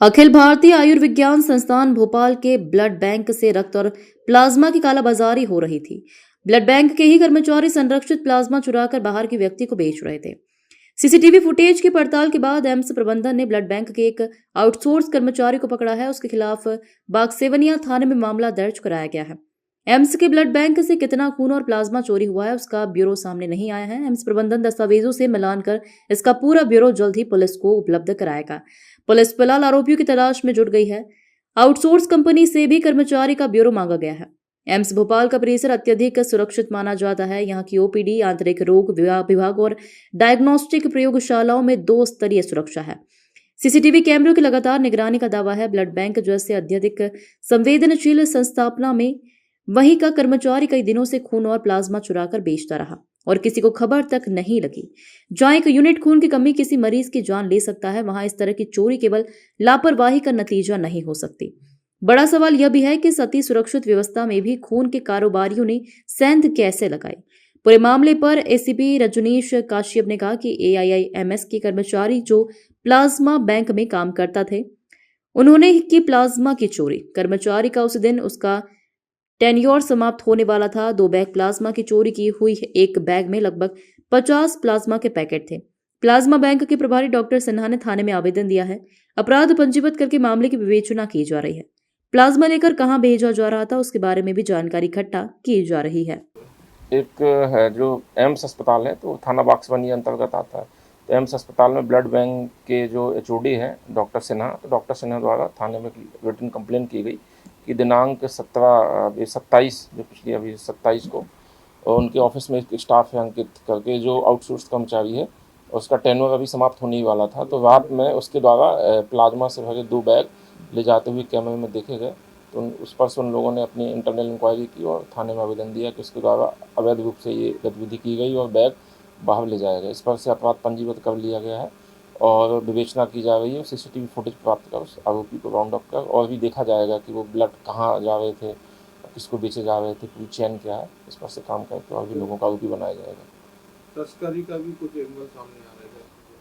अखिल भारतीय आयुर्विज्ञान संस्थान भोपाल के blood bank से रक्त और प्लाज्मा की कालाबाजारी हो रही थी। ब्लड बैंक के ही कर्मचारी संरक्षित प्लाज्मा चुराकर बाहर के व्यक्ति को बेच रहे थे। सीसीटीवी फुटेज की पड़ताल के बाद एम्स प्रबंधन ने ब्लड बैंक के एक आउटसोर्स कर्मचारी को पकड़ा है। उसके खिलाफ बागसेवनिया थाने में मामला दर्ज कराया गया है। एम्स के ब्लड बैंक से कितना खून और प्लाज्मा चोरी हुआ है उसका ब्यूरो सामने नहीं आया है। एम्स प्रबंधन दस्तावेजों से मिलान कर इसका पूरा ब्यूरो जल्द ही पुलिस को उपलब्ध कराएगा। पुलिस फिलहाल आरोपियों की तलाश में जुट गई है। आउटसोर्स कंपनी से भी कर्मचारी का ब्यूरो मांगा गया है। एम्स भोपाल का परिसर अत्यधिक सुरक्षित माना जाता है। यहाँ की ओपीडी, आंतरिक रोग विभाग और डायग्नोस्टिक प्रयोगशालाओं में 2 स्तरीय सुरक्षा है। सीसीटीवी कैमरों की लगातार निगरानी का दावा है। ब्लड बैंक जैसे अत्यधिक संवेदनशील संस्थापना में वहीं का कर्मचारी कई दिनों से खून और प्लाज्मा चुराकर बेचता रहा और किसी को खबर तक नहीं लगी। जहां एक यूनिट खून की कमी किसी मरीज की जान ले सकता है, वहां इस तरह की चोरी केवल लापरवाही का नतीजा नहीं हो सकती। बड़ा सवाल यह भी है कि इस अति सुरक्षित व्यवस्था में भी खून के कारोबारियों ने सेंध कैसे लगाई। पूरे मामले पर एसीपी रजनीश काश्यप ने कहा कि एआईआईएमएस के कर्मचारी जो प्लाज्मा बैंक में काम करता थे, उन्होंने की प्लाज्मा की चोरी। कर्मचारी का उस दिन उसका टेन्योर समाप्त होने वाला था। 2 बैग प्लाज्मा की चोरी की हुई। एक बैग में लगभग 50 प्लाज्मा के पैकेट थे। प्लाज्मा बैंक के प्रभारी डॉक्टर सिन्हा ने थाने में आवेदन दिया है। अपराध पंजीबद्ध करके मामले की विवेचना की जा रही है। प्लाज्मा लेकर कहां भेजा जा रहा था उसके बारे में भी जानकारी इकट्ठा की जा रही है। एक है जो एम्स अस्पताल है तो थाना बागसवनी अंतर्गत आता है। तो एम्स अस्पताल में ब्लड बैंक के जो एचओडी हैं डॉक्टर सिन्हा, तो डॉक्टर सिन्हा द्वारा थाने में रिटन कंप्लेन की गई कि दिनांक 27 जो पिछली अभी 27 को उनके ऑफिस में एक स्टाफ है अंकित करके जो आउटसोर्स कर्मचारी है, उसका टेन्योर अभी समाप्त होने ही वाला था। तो रात में उसके द्वारा प्लाज्मा से भरे 2 बैग ले जाते हुए कैमरे में देखे गए। तो उस पर से उन लोगों ने अपनी इंटरनल इंक्वायरी की और थाने में आवेदन दिया कि उसके द्वारा अवैध रूप से ये गतिविधि की गई और बैग बाहर ले जाया गया। इस पर से अपराध पंजीबद्ध कर लिया गया है और विवेचना की जा रही है। सीसीटीवी फुटेज प्राप्त कर उस आरोपी को राउंड अप कर और भी देखा जाएगा कि वो ब्लड कहाँ जा रहे थे, किसको बेचे जा रहे थे, पूरी चैन क्या है। इस पर से काम करके और भी लोगों का आरोपी बनाया जाएगा। तस्करी का भी कुछ एंगल सामने आ रहा है।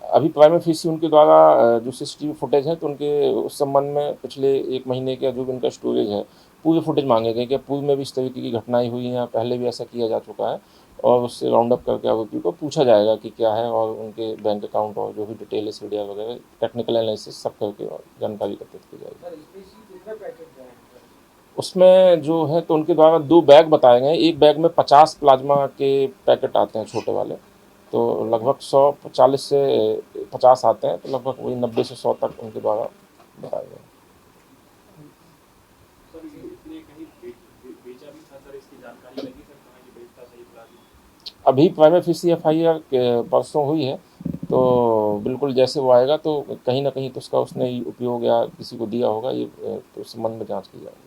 अभी प्राइमरी फेसी उनके द्वारा जो सीसीटीवी फुटेज है तो उनके उस संबंध में पिछले 1 महीने का जो भी उनका स्टोरेज है पूरे फुटेज मांगे गए कि पूर्व में भी इस तरीके की घटनाएं हुई हैं, पहले भी ऐसा किया जा चुका है और उससे राउंड अप करके आरोपी को पूछा जाएगा कि क्या है और उनके बैंक अकाउंट और जो भी डिटेल है सीडिया वगैरह टेक्निकल एनालिसिस सब करके और जानकारी एकत्रित की जाएगी। उसमें जो है तो उनके द्वारा 2 बैग बताए गए। एक बैग में 50 प्लाज्मा के पैकेट आते हैं छोटे वाले, तो लगभग 140 से 50 आते हैं, तो लगभग वही 90 से 100 तक उनके द्वारा बताया गया। अभी प्राइमरी फेसी एफआईआर परसों हुई है, तो बिल्कुल जैसे वो आएगा तो कहीं ना कहीं तो उसका उसने उपयोग या किसी को दिया होगा, ये तो उस संबंध में जांच की जाएगी।